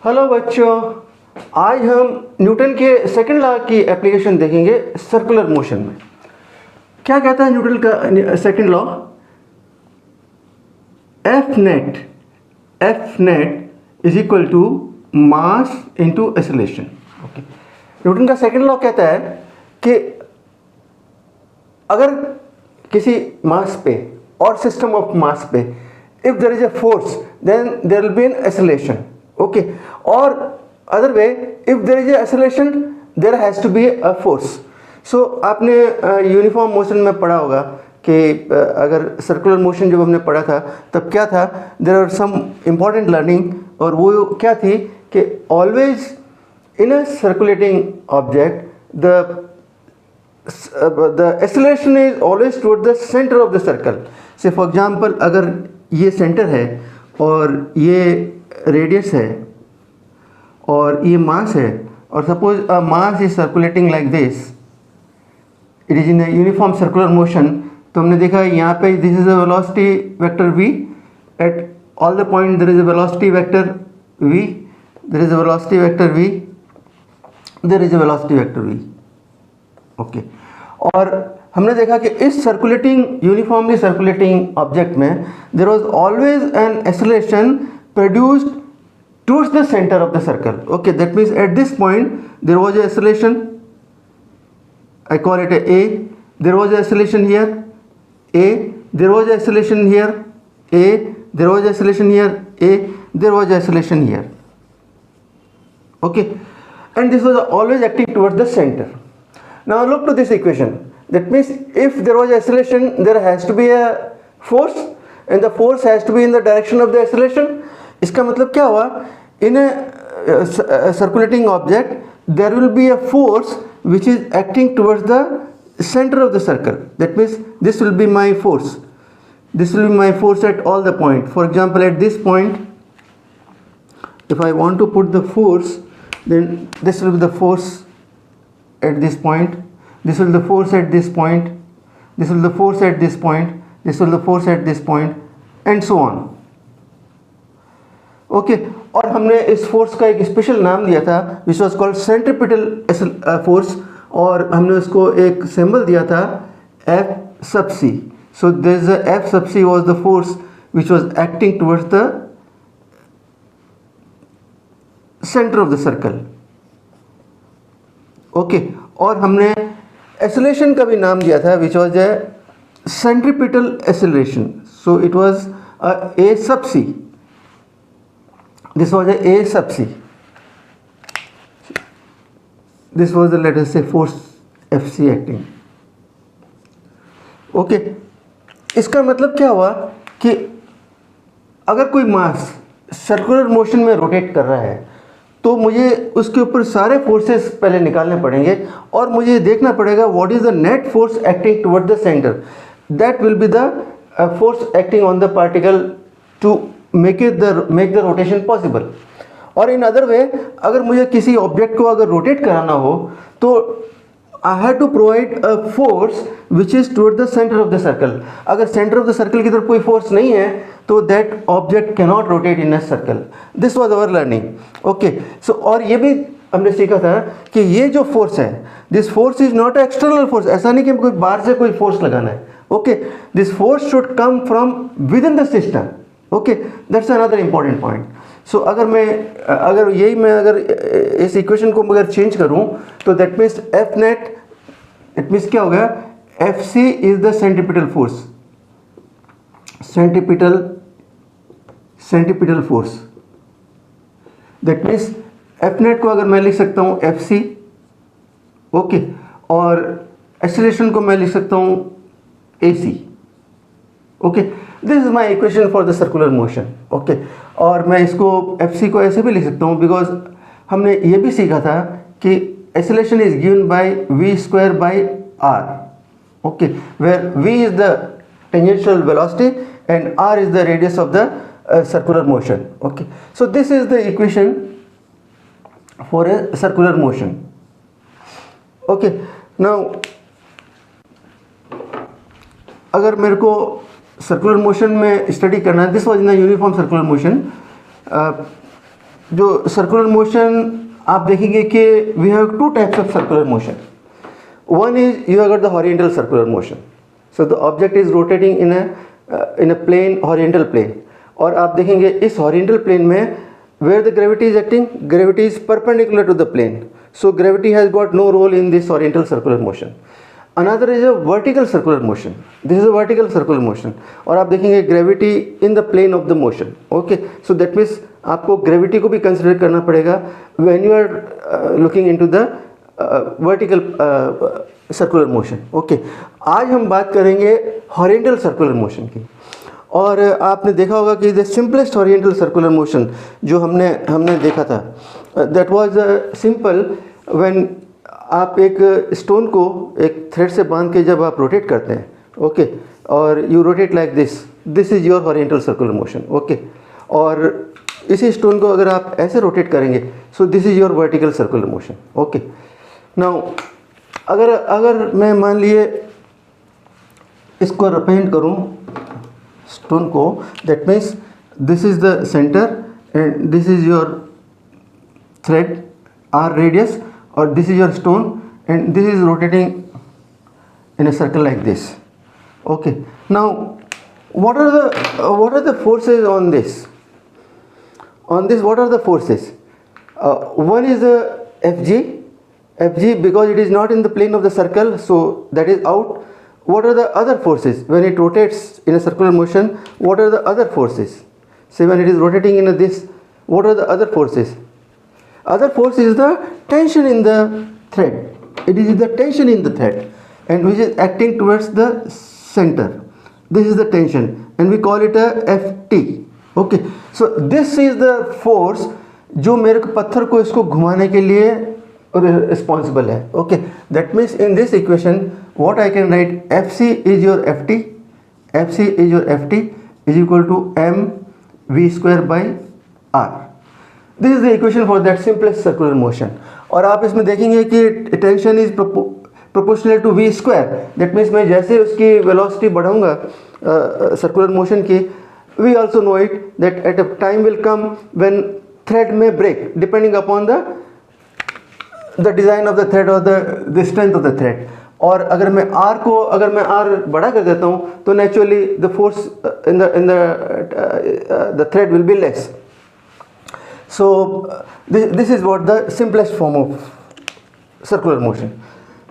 Hello बच्चों, आज हम न्यूटन के सेकंड लॉ की एप्लीकेशन देखेंगे सर्कुलर मोशन में। क्या कहता है न्यूटन का second law? F net is equal to mass into acceleration. Okay, Newton का सेकंड लॉ कहता है कि अगर किसी मास पे और सिस्टम ऑफ मास पे if there is a force then there will be an acceleration. Okay, और other way if there is a acceleration there has to be a force. So आपने यूनिफॉर्म मोशन में पढ़ा होगा कि अगर circular motion जब हमने पढ़ा था तब क्या था, there are some important learning, और वो क्या थी कि always in a circulating object the acceleration is always toward the center of the circle. से फॉर एग्जाम्पल अगर ये सेंटर है और ये रेडियस है और ये मास है, और suppose mass is circulating like this, it is in uniform circular motion, तो हमने देखा यहाँ पे this is a velocity vector v, at all the point there is a velocity vector v, there is a velocity vector v, there is a velocity vector v। Okay, और हमने देखा कि इस सर्कुलेटिंग यूनिफॉर्मली सर्कुलेटिंग ऑब्जेक्ट में there was always an acceleration produced towards the centre of the circle. Okay, that means at this point there was a acceleration, I call it a A, there was a acceleration here, A, there was a acceleration here, A, there was a acceleration here, A, there was a acceleration here. Okay, and this was always acting towards the center. Now look to this equation. That means if there was acceleration, there has to be a force, and the force has to be in the direction of the acceleration. इसका मतलब क्या हुआ? In a circulating object, there will be a force which is acting towards the center of the circle. That means this will be my force. This will be my force at all the point. For example, at this point, if I want to put the force, then this will be the force at this point, this will be the force at this point, this will be the force at this point, this will be the force at this point, and so on. Okay, और हमने इस force का एक special नाम दिया था which was called centripetal force, और हमने उसको एक सिंबल दिया था F sub c. So this F sub c was the force which was acting towards the center of the circle. Okay, और हमने एक्सेलरेशन का भी नाम दिया था which was a centripetal acceleration. So it was A sub c. This was a sub c. This was the, let us say, force Fc acting. Okay, इसका मतलब क्या हुआ कि अगर कोई मास सर्कुलर मोशन में रोटेट कर रहा है तो मुझे उसके ऊपर सारे फोर्सेस पहले निकालने पड़ेंगे, और मुझे देखना पड़ेगा what is the net force acting toward the centre. That will be the force acting on the particle to make the rotation possible. और इन अदर वे, अगर मुझे किसी ऑब्जेक्ट को अगर रोटेट कराना हो तो I have to provide a force which is toward the centre of the circle. अगर सेंटर ऑफ द सर्कल की तरफ कोई फोर्स नहीं है तो that object can not rotate in a circle. This was our learning. Okay, so और ये भी हमने सीखा था कि ये जो फोर्स है, this force is not external force. ऐसा नहीं कि कोई बाहर से कोई फोर्स लगाना है. Okay, this force should come from within the system. Okay, that's another important point. So अगर इस इक्वेशन को अगर चेंज करूं तो that means F net, it means क्या हो गया, F C is the centripetal force. Centripetal force, that means F net को अगर मैं लिख सकता हूं एफ सी. ओके, और एक्सेलरेशन को मैं लिख सकता हूं A C. Okay, this is my equation for the circular motion. Okay, और मैं इसको एफ सी को ऐसे भी लिख सकता हूँ बिकॉज हमने ये भी सीखा था कि acceleration is given by V square by R. Okay, where V is the tangential velocity and R is the radius of the circular motion. Okay, so this is the equation for a circular motion. Okay, now अगर मेरे को circular motion में study करना है, this was in uniform circular motion. जो circular motion आप देखेंगे कि we have two types of circular motion. One is you have got the horizontal circular motion. So the object is rotating in a plane, horizontal plane. और आप देखेंगे इस horizontal plane में where the gravity is acting, gravity is perpendicular to the plane. So gravity has got no role in this horizontal circular motion. Another is a vertical circular motion. This is a vertical circular motion. और आप देखेंगे gravity in the plane of the motion. Okay. So that means आपको gravity को भी consider करना पड़ेगा when you are looking into the vertical circular motion. Okay, आज हम बात करेंगे हॉरिजॉन्टल सर्कुलर मोशन की. और आपने देखा होगा कि the simplest horizontal circular motion जो हमने देखा था, दैट वाज सिंपल व्हेन आप एक स्टोन को एक थ्रेड से बांध के जब आप रोटेट करते हैं. ओके, और you rotate like this is your horizontal circular motion. Okay, और इसी स्टोन को अगर आप ऐसे रोटेट करेंगे, so this is your vertical circular motion. Okay, now अगर मैं मान लिए इसको रिप्रेजेंट करूं स्टोन को, that means this is the centre and this is your thread or radius और this is your stone and this is rotating in a circle like this. Okay, now what are the forces on this? What are the forces? One is the FG, because it is not in the plane of the circle, so that is out. What are the other forces when it rotates in a circular motion? What are the other forces? Say when it is rotating in this, what are the other forces? Other force is the tension in the thread. It is the tension in the thread and which is acting towards the center. This is the tension and we call it a Ft. Okay, so this is the force जो मेरे को पत्थर को इसको घुमाने के लिए responsible है. Okay, that means in this equation what I can write, Fc is your Ft is equal to mv square by r. This is the equation for that simplest circular motion. और आप इसमें देखेंगे कि tension is proportional to v square. That means मैं जैसे उसकी velocity बढ़ाऊंगा circular motion की, we also know it that at a time will come when thread may break depending upon the design of the thread or the strength of the thread. और अगर मैं R बड़ा कर देता हूँ तो naturally the force in the thread will be less. So this is what the simplest form of circular motion.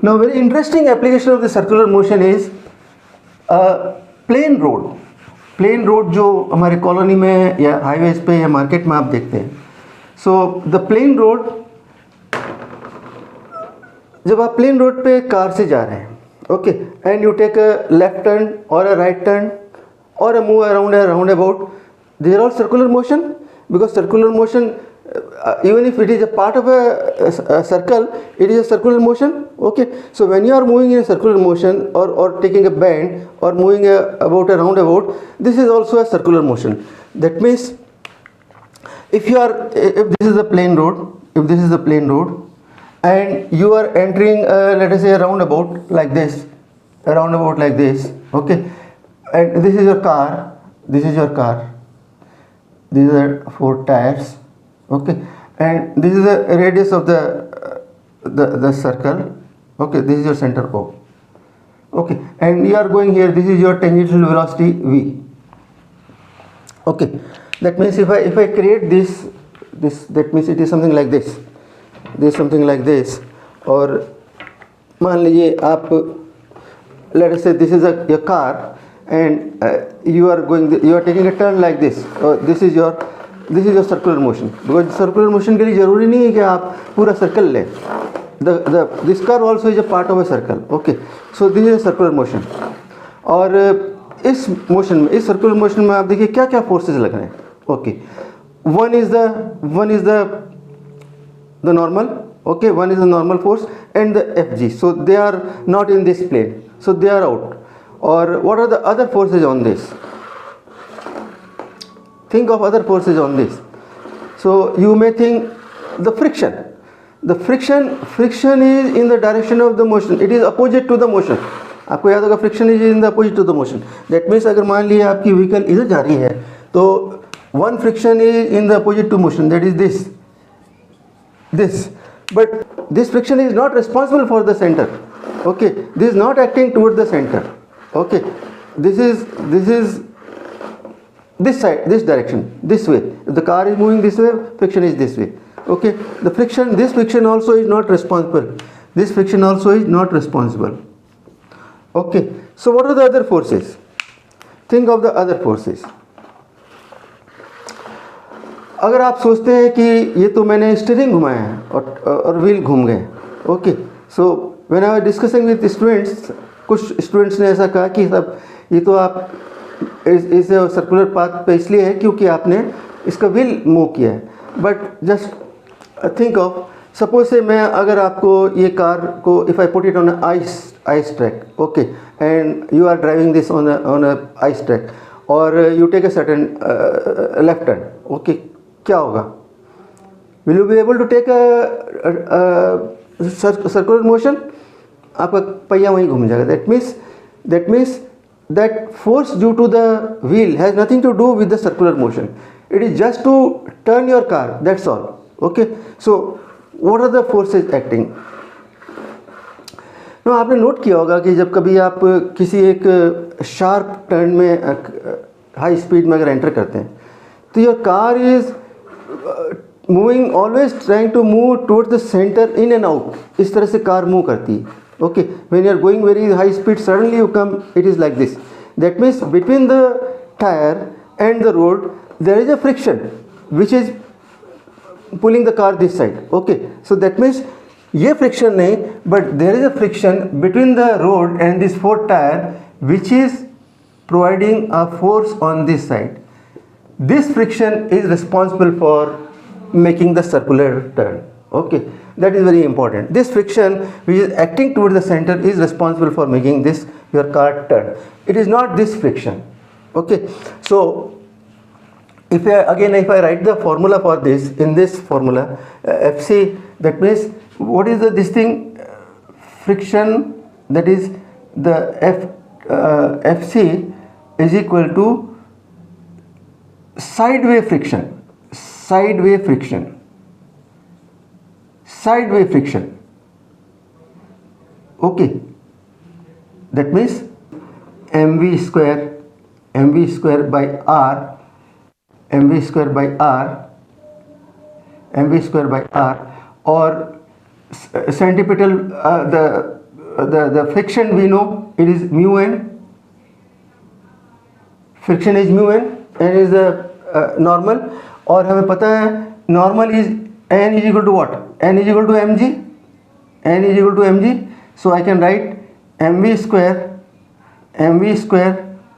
Now very interesting application of the circular motion is plain road. Plain road जो हमारे colony में या highways पे या market में आप देखते हैं. सो द प्लेन रोड, जब आप प्लेन रोड पे कार से जा रहे हैं, okay, and you take a left turn और अ राइट टर्न और a move around a roundabout, these are all circular motion. Because circular motion, even if it is a part of a circle, it is a circular motion. Okay, so when you are moving in a circular motion or taking a bend or moving about a roundabout, this is also a circular motion. That means if this is a plain road, and you are entering let us say a roundabout like this, okay, and this is your car, these are 4 tires. Okay, and this is the radius of the circle. Okay, this is your center O. Okay, and you are going here, this is your tangential velocity v. Okay, that means if I create this, that means it is something like this, और मान लीजिए आप, let us say this is your car and you are taking a turn like this, this is your circular motion. Because circular motion के लिए ज़रूरी नहीं है कि आप पूरा सर्कल लें. This curve also is a part of a circle. Okay, so this is a circular motion. और इस सर्कुलर मोशन में आप देखिए क्या क्या फोर्सेस लग रहे हैं. Okay, one is the normal. Okay, one is the normal force and the Fg. So they are not in this plane, so they are out. और what are the other forces on this? Think of other forces on this. So you may think the friction. The friction is in the direction of the motion. It is opposite to the motion. आपको याद होगा friction is in the opposite to the motion. That means अगर मान लिया आपकी vehicle इधर जा रही है तो one friction is in the opposite to motion, that is this, but this friction is not responsible for the center. Okay, this is not acting toward the center. Okay, this is this side, this direction, this way. If the car is moving this way, friction is this way. Okay, the friction, this friction also is not responsible. This friction also is not responsible. Okay, so what are the other forces? Think of the other forces. अगर आप सोचते हैं कि ये तो मैंने steering घुमाया है और व्हील घूम गए. Okay, so when I was discussing with students, कुछ स्टूडेंट्स ने ऐसा कहा कि सब ये तो आप इस सर्कुलर पाथ पे इसलिए है क्योंकि आपने इसका व्हील मूव किया है. But just think of, suppose say मैं अगर आपको ये कार को, if I put it on ice track, okay, and you are driving this on a ice track, और you take a certain left turn, okay, क्या होगा? Will you be able to take circular motion? आपका पहिया वहीं घूम जाएगा. That means that force due to the wheel has nothing to do with the circular motion. It is just to turn your car, that's all. Okay, so what are the forces acting? now आपने note किया होगा कि जब कभी आप किसी एक sharp turn में हाई स्पीड में अगर एंटर करते हैं तो your car is moving, always trying to move towards the centre, in and out. इस तरह से कार मूव करती है. Okay, when you are going very high speed, suddenly you come, it is like this. That means between the tire and the road there is a friction which is pulling the car this side. Okay, so that means ये friction नहीं, but there is a friction between the road and this fourth tire which is providing a force on this side. This friction is responsible for making the circular turn. Okay, that is very important. This friction which is acting towards the center is responsible for making this your car turn. It is not this friction. Okay, so if I write the formula for this, in this formula FC, that means what is this thing, friction, that is the FC is equal to sideway friction. Okay, that means mv square by r or centripetal, the friction we know it is mu n. Friction is mu n is the normal, और हमें पता है normal is n is equal to what? N is equal to mg. So I can write mv square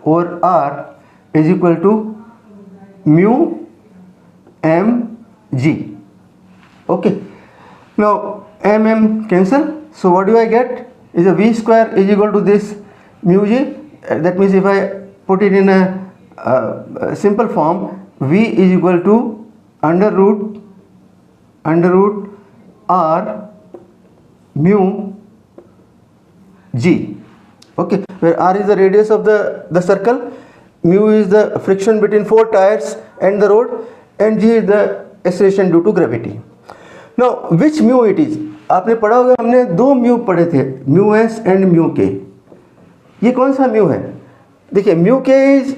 over r is equal to mu mg. Okay, now mm cancel, so what do I get is a v square is equal to this mu g. That means if I put it in a simple form, v is equal to under root r mu g. Okay, where r is the radius of the circle, mu is the friction between four tires and the road, and g is the acceleration due to gravity. Now which mu it is? आपने पढ़ा होगा, हमने दो mu पढ़े थे, mu S and mu के. ये कौन सा म्यू है? देखिए, mu K is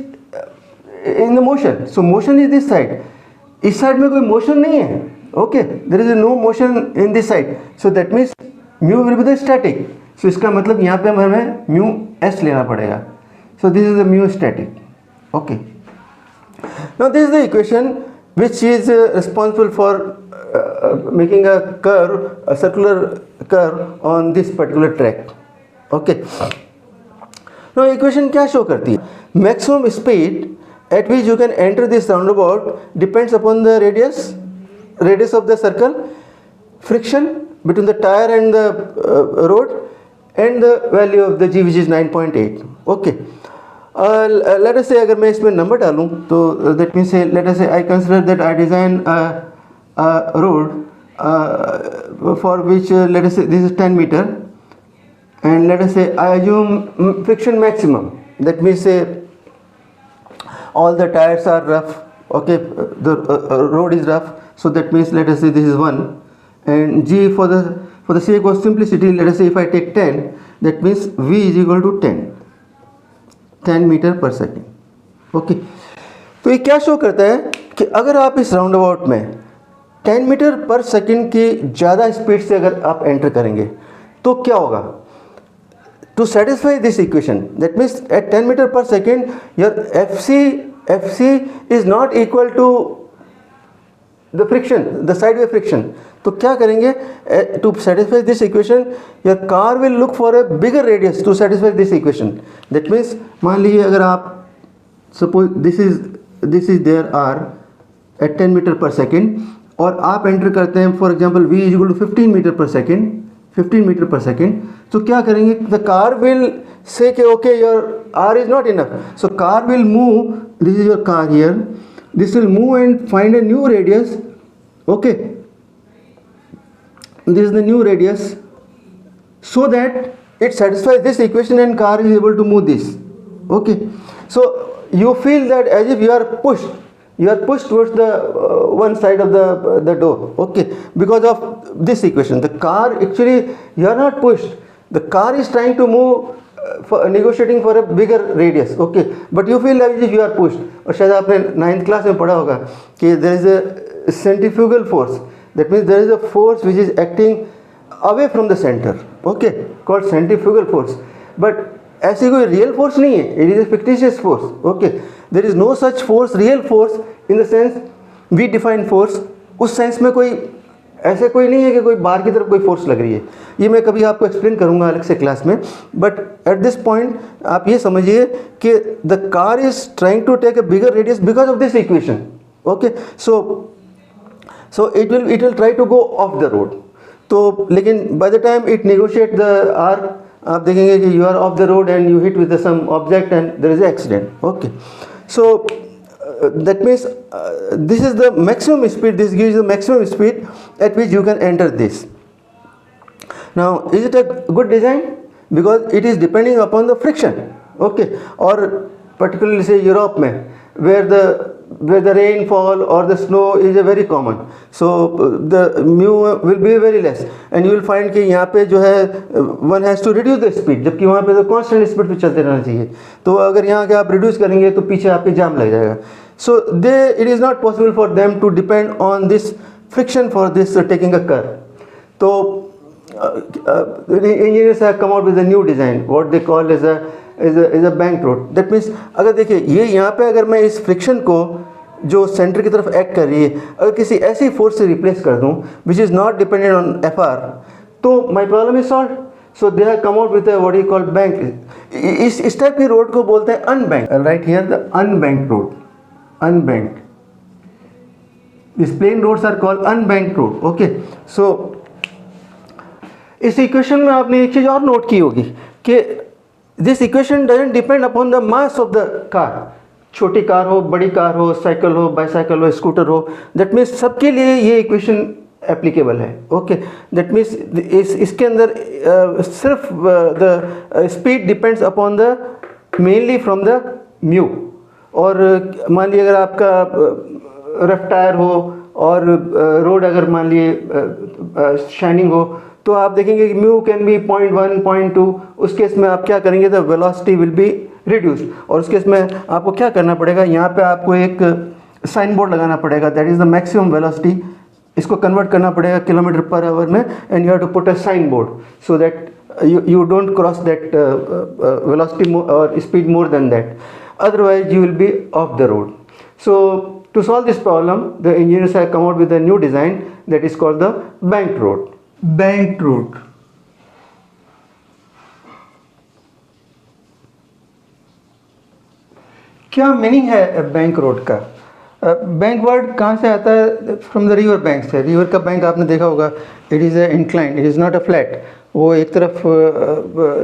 in the motion, so motion is this side. इस साइड में कोई मोशन नहीं है. Okay, there is no motion in this side, so that means mu will be the static. So इसका मतलब यहाँ पे हमें म्यू एस लेना पड़ेगा. So this is the mu static. Okay, now this is the equation which is responsible for making a curve, a circular curve on this particular track. Okay, now equation क्या show करती है? Maximum speed at which you can enter this roundabout depends upon the radius of the circle, friction between the tire and the road, and the value of the g, which is 9.8. Okay, let us say अगर मैं इसमें number डालूँ तो that means say, let us say I consider that I design a road for which let us say this is 10 meter, and let us say I assume friction maximum. That means say all the tires are rough. okay, the road is rough, so that means let us say this is 1, and g for the sake of simplicity, let us say if I take 10, that means v is equal to 10 metre per second. Okay, तो ये क्या show करता है कि अगर आप इस round about में 10 मीटर पर सेकेंड की ज़्यादा स्पीड से अगर आप एंटर करेंगे तो क्या होगा? To satisfy this equation, that means at 10 metre per second your F C is not equal to the friction, the side way friction. तो क्या करेंगे? To satisfy this equation your car will look for a bigger radius to satisfy this equation. That means मान लीजिए अगर आप suppose this is there are at 10 metre per second और आप enter करते हैं for example v is equal to 15 metre per second, 15 metre per second, तो क्या करेंगे? द कार विल से कि okay your r is not enough, so car will move, this is your car here, this will move and find a new radius, okay, this is the new radius, so that it satisfies this equation and car is able to move this, okay. So you feel that as if you are pushed towards the one side of the door, okay, because of this equation. The car actually, you are not pushed, the car is trying to move for negotiating for a bigger radius, okay, but you feel as if you are pushed. और शायद आपने 9th class में पढ़ा होगा कि there is a centrifugal force, that means there is a force which is acting away from the center, okay, called centrifugal force, but ऐसी कोई real force नहीं है, it is a fictitious force, okay, there is no such force, real force in the sense we define force, उस sense में कोई ऐसे कोई नहीं है कि कोई बाहर की तरफ कोई फोर्स लग रही है। ये मैं कभी आपको एक्सप्लेन करूंगा अलग से क्लास में, बट एट दिस पॉइंट आप ये समझिए कि the car is trying to take a bigger radius because of this equation, okay. So it will try to go off the road. तो लेकिन by the time it negotiate the R, आप देखेंगे कि you are off the road and you hit with some object and there is accident, okay. So that means this is the maximum speed, this gives the maximum speed at which you can enter this. Now is it a good design? Because it is depending upon the friction, okay, or particularly say Europe में where the rainfall or the snow is a very common, so the mu will be very less and you will find कि यहाँ पे जो है one has to reduce the speed, जबकि वहाँ पे तो constant speed पे चलते रहना चाहिए। तो अगर यहाँ के आप reduce करेंगे तो पीछे आपके जाम लग जाएगा। So it is not possible for them to depend on this friction for this taking a curve. So the engineers have come out with a new design, what they call is a bank road. That means अगर देखिए ये यहाँ पे अगर मैं इस friction को जो सेंटर की तरफ एक्ट कर रही है अगर किसी ऐसी फोर्स से रिप्लेस कर दूँ which is not dependent on FR, तो my problem is solve. So they have come out with what you call bank. इस टाइप की रोड को बोलते हैं unbank, right here the unbank road, unbanked. These plain roads are called unbanked road, okay. So इस equation में आपने एक चीज़ और नोट की होगी कि this equation doesn't depend upon the mass of the car. छोटी कार हो, बड़ी कार हो, साइकिल हो, बाईसाइकिल हो, स्कूटर हो, दैट मीन्स सबके लिए ये इक्वेशन एप्लीकेबल है, ओके। दैट मीन्स इसके अंदर सिर्फ the speed depends upon the mainly from the mu. और मान लीजिए अगर आपका रफ टायर हो और रोड अगर मान लिए शाइनिंग हो तो आप देखेंगे कि म्यू कैन बी 0.1, 0.2, उस केस में आप क्या करेंगे? The velocity will be reduced. और उस केस में आपको क्या करना पड़ेगा? यहाँ पे आपको एक साइन बोर्ड लगाना पड़ेगा, that is the maximum velocity. इसको कन्वर्ट करना पड़ेगा किलोमीटर पर आवर में and you have to put a sign board so that you don't cross that velocity or speed more than that, otherwise you will be off the road. So to solve this problem the engineers have come out with a new design that is called the banked road. Banked road, क्या meaning है bank road का? Bank word कहाँ से आता है? From the river bank से। River का bank आपने देखा होगा, it is a incline, it is not a flat. वो एक तरफ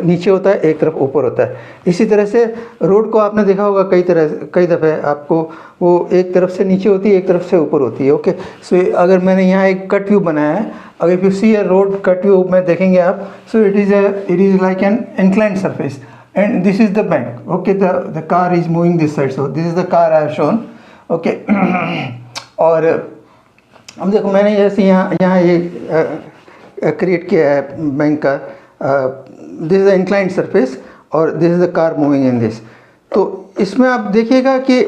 नीचे होता है, एक तरफ ऊपर होता है। इसी तरह से रोड को आपने देखा होगा कई दफ़े आपको, वो एक तरफ से नीचे होती है, एक तरफ से ऊपर होती है, ओके। सो अगर मैंने यहाँ एक कट व्यू बनाया है, अगर if you see a road cut view में देखेंगे आप, so it is like an inclined surface and this is the bank, okay. The car is moving this side, so this is the car I have shown, okay और अब देखो मैंने जैसे यहाँ ये क्रिएट किया है बैंक का, this is the inclined surface और this is the car moving in this. तो इसमें आप देखिएगा कि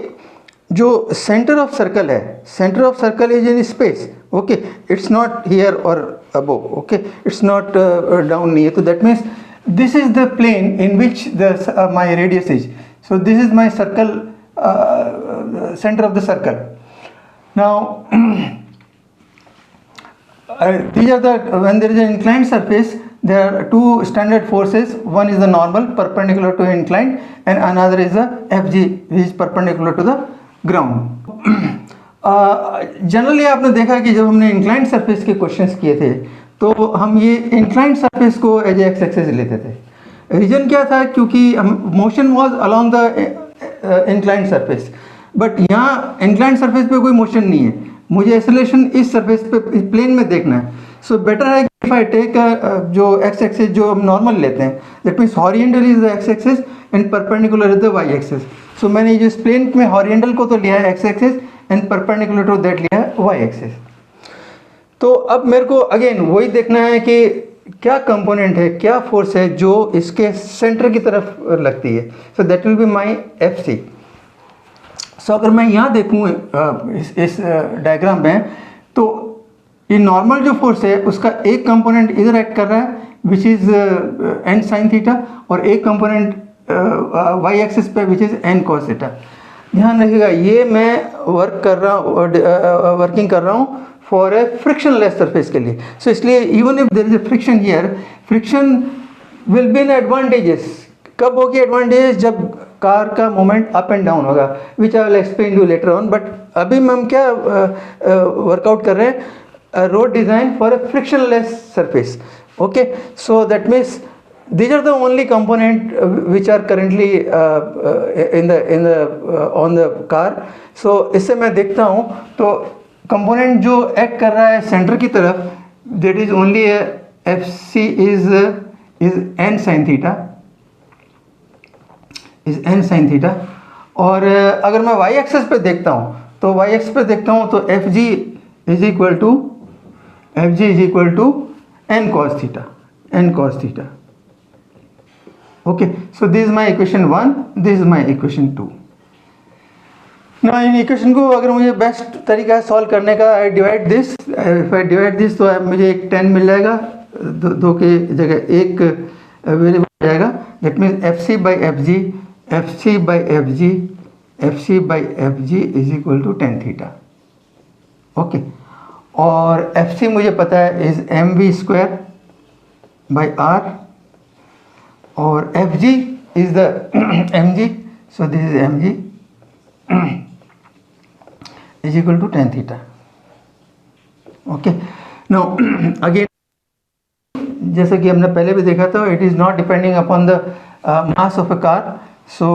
जो सेंटर ऑफ सर्कल है, centre of circle is in space, okay, it's not here और above, okay, it's not down नहीं है, तो that means this is the plane in which the my radius is, so this is my circle, center of the circle. Now these are the, when there is an inclined surface, there are two standard forces. One is the normal perpendicular to inclined and another is the FG which is perpendicular to the ground. Generally आपने देखा कि जब हमने inclined surface के questions किए थे तो हम ये इंक्लाइंड सरफेस को एज एक्स एक्सिस लेते थे। रीजन क्या था, क्योंकि motion was along the inclined surface, but यहाँ इंक्लाइंड सरफेस पे कोई मोशन नहीं है, मुझे एक्सेलरेशन इस सरफेस पे इस प्लेन में देखना है। सो बेटर है कि इफ आई टेक जो एक्स एक्सिस जो हम नॉर्मल लेते हैं, that means horizontal is the X axis and perpendicular is the Y axis. So मैंने जो इस प्लेन में हॉरिजेंटल को तो लिया है X axis and perpendicular to that लिया है वाई एक्सिस। तो अब मेरे को अगेन वही देखना है कि क्या कंपोनेंट है, क्या फोर्स है जो इसके सेंटर की तरफ लगती है। So that will be my F C. So अगर मैं यहाँ देखूँ इस डायग्राम में, तो ये नॉर्मल जो फोर्स है उसका एक कंपोनेंट इधर एक्ट कर रहा है which is an sine theta, और एक कंपोनेंट वाई एक्सिस पे which is an cos theta. ध्यान रखिएगा ये मैं वर्किंग कर रहा हूँ फॉर ए फ्रिक्शनलेस सरफेस के लिए। सो इसलिए even if there is a friction here, friction will be in advantages. कब होगी एडवांटेजेस? जब कार का मोमेंट अप एंड डाउन होगा, which I will explain you later on. But अभी हम क्या वर्कआउट कर रहे हैं, road design for a frictionless surface, okay. So that means these are the only component which are currently on the car. So इससे मैं देखता हूँ तो कंपोनेंट जो एक्ट कर रहा है सेंटर की तरफ, that is only F C is N sine theta, is N sine theta. और अगर मैं वाई एक्सेस पे देखता हूँ तो वाई एक्सेस पे देखता हूँ तो F G is equal to N cos theta, N cos theta, okay. So this is my equation 1, this is my equation 2। ना इन इक्वेशन को अगर मुझे बेस्ट तरीका है सॉल्व करने का, I divide this, if I divide this तो मुझे एक 10 मिल जाएगा, दो के जगह एक वेरिएबल आ जाएगा। That means F C by F G, F C by F G, F C by F G is equal to tan theta, okay. और एफ सी मुझे पता है is M V square by R, और F G is the M G, so this is M G is equal to tan theta, okay. Now again जैसा कि हमने पहले भी देखा था, it is not depending upon the mass of a car. So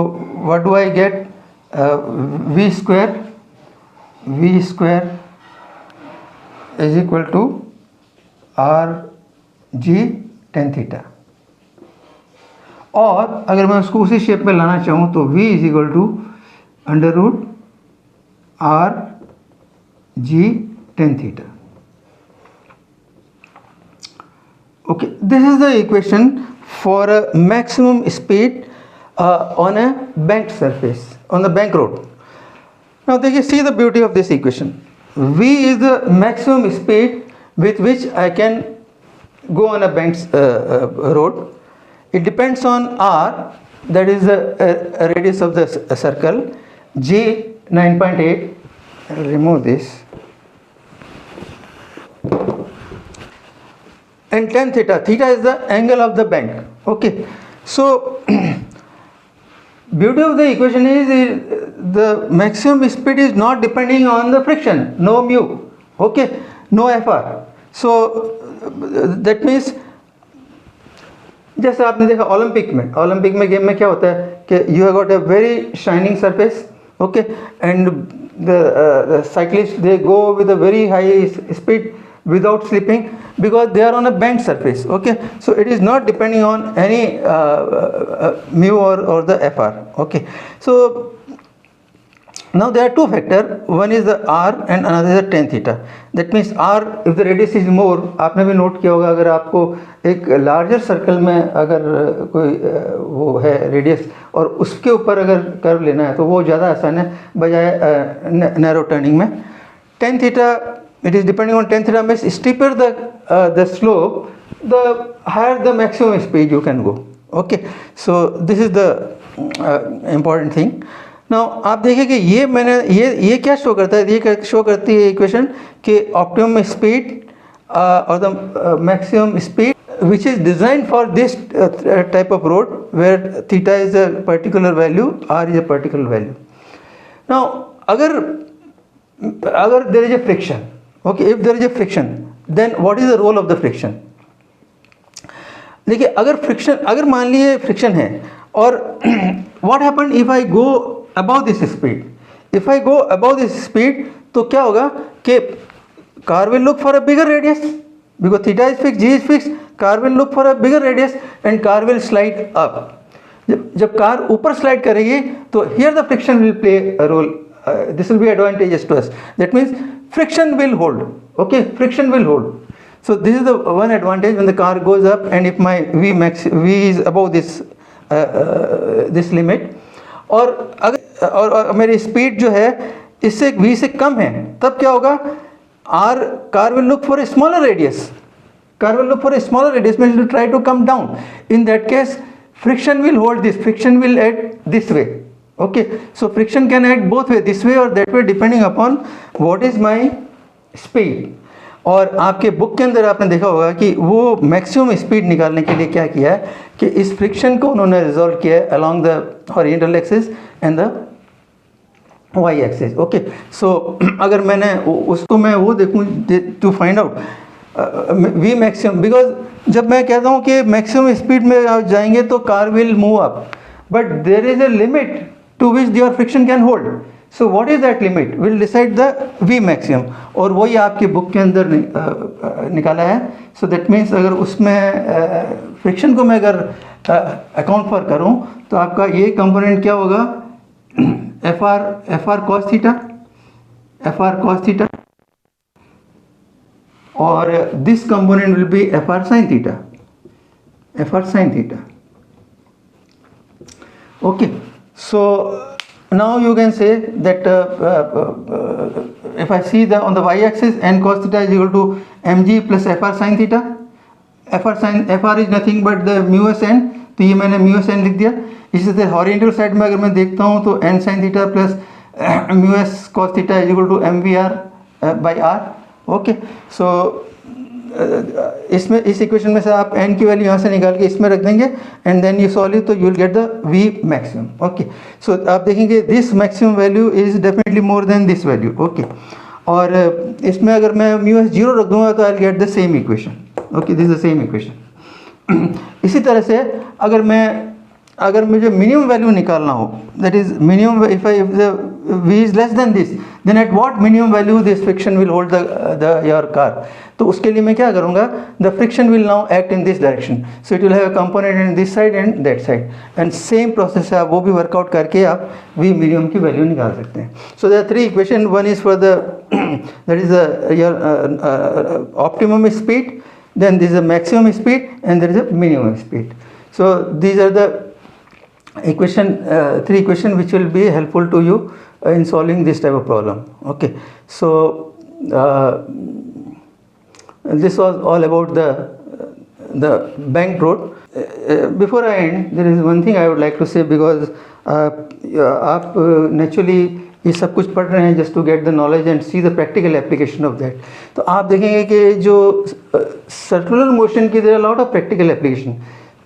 what do I get? V square is equal to R G tan theta. और अगर मैं उसको उसी शेप में लाना चाहूँ तो V is equal to under root R G tan theta. Okay, this is the equation for a maximum speed on a banked surface, on the bank road. Now देखिए, see the beauty of this equation. V is the maximum speed with which I can go on a banked road. It depends on R, that is the radius of the circle. G 9.8. I'll remove this. And tan theta, theta is the angle of the bank, okay. So beauty of the equation is the maximum speed is not depending on the friction, no mu, okay, no Fr. So that means जैसे आपने देखा Olympic में game में क्या होता है कि you have got a very shining surface, okay, and the cyclists they go with a very high speed without slipping because they are on a banked surface, okay. So it is not depending on any mu or the Fr, okay. So Now there are two factors, one is the r and another is the tan theta. That means r, if the radius is more, आपने भी note किया होगा, अगर आपको एक larger circle में अगर कोई वो है रेडियस और उसके ऊपर अगर कर्व लेना है तो वो ज़्यादा आसान है बजाय नैरो टर्निंग में. Tan theta, it is depending on tan theta means steeper the slope, the higher the maximum speed you can go. Okay, so this is the important thing. Now आप देखिए कि ये मैंने ये क्या शो करता है, ये शो करती है इक्वेशन कि ऑप्टिमम स्पीड और the maximum speed which is design for this type of road where theta is a particular value, R is a particular value. Now अगर there is a friction, okay, if there is a friction then what is the role of the friction. देखिए अगर मान लीजिए friction है और what happen if I go above this speed, if I go above this speed तो क्या होगा कि car will look for a bigger radius because theta is fixed, g is fixed, car will look for a bigger radius and car will slide up. जब car ऊपर slide करेगी तो here the friction will play a role. This will be advantageous to us. That means friction will hold. Okay, friction will hold. So this is the one advantage when the car goes up and if my v is above this limit. और अगर मेरी speed जो है इससे v से कम है तब क्या होगा, car will look for a smaller radius, car will look for a smaller radius means will try to come down. In that case friction will hold this, friction will act this way. Okay, so friction can act both way, this way और that way depending upon what is my speed. और आपके book के अंदर आपने देखा होगा कि वो मैक्सिमम स्पीड निकालने के लिए क्या किया है कि इस फ्रिक्शन को उन्होंने रिजॉल्व किया है along the horizontal axis and the Y axis. Okay, so अगर मैंने उसको मैं वो देखूँ to find out V maximum, because जब मैं कहता हूँ कि मैक्सिमम स्पीड में आप जाएंगे तो car will move up, but there is a limit to which your friction can hold. So what is that limit will decide the V maximum, और वही आपकी बुक के अंदर निकाला है. सो दैट मीन्स अगर उसमें फ्रिक्शन को मैं अगर अकाउंट फॉर करूं तो आपका ये कंपोनेंट क्या होगा, एफ आर कॉस थीटा, और this component will be F R sine theta. Okay, so now you can say that if I see on the y-axis n cos theta is equal to mg plus fr sin theta. fr is nothing but the mu s n, तो ये मैंने mu s n लिख दिया. इसी तरह horizontal side में अगर मैं देखता हूँ तो n sin theta plus mu s cos theta is equal to mvr by r. Okay, so इसमें इस इक्वेशन में से आप n की वैल्यू यहाँ से निकाल के इसमें रख देंगे and then you solve it तो you will get the v maximum. Okay, so आप देखेंगे this maximum value is definitely more than this value. Okay, और इसमें अगर मैं म्यू एस जीरो रख दूंगा तो I will get the same equation. Okay, this is the same equation. इसी तरह से अगर मुझे मिनिमम वैल्यू निकालना हो, that is minimum if the v is less than this, then at what minimum value this friction will hold your car. तो उसके लिए मैं क्या करूँगा, the friction will now act in this direction, so it will have a component in this side and that side, and same process है, आप वो भी workout करके आप v minimum की वैल्यू निकाल सकते हैं. So there are three equation, one is for the that is your optimum speed, then there is a maximum speed and there is a minimum speed. So these are the three equation which will be helpful to you in solving this type of problem. Okay, so this was all about the banked road. Before I end, there is one thing I would like to say, because आप naturally ये सब कुछ पढ़ रहे हैं just to get the knowledge and see the practical application of that. तो आप देखेंगे कि जो circular motion की there are a lot of practical application.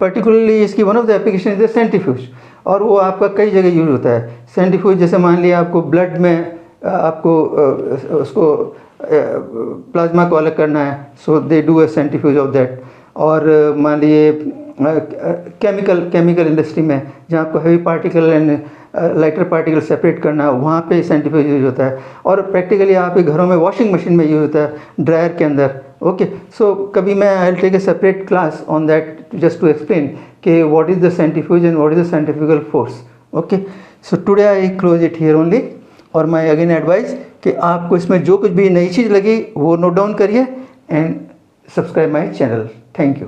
Particularly इसकी one of the application is the centrifuge, और वो आपका कई जगह यूज होता है. सेंट्रीफ्यूज जैसे मान लिया आपको ब्लड में आपको उसको प्लाज्मा को अलग करना है, so they do a centrifuge of that. और मान लिए केमिकल इंडस्ट्री में जहाँ आपको heavy particle and lighter particle separate करना है, वहाँ पे सेंट्रीफ्यूज यूज होता है. और प्रैक्टिकली यहाँ पे घरों में वॉशिंग मशीन में यूज होता है, ड्रायर के अंदर. ओके, सो कभी मैं I will take a separate class on that just to explain what is the centrifuge and what is the centrifugal force. Okay, so today I close it here only. और मैं again advice कि आपको इसमें जो कुछ भी नई चीज़ लगी वो नोट डाउन करिए and subscribe my channel. Thank you.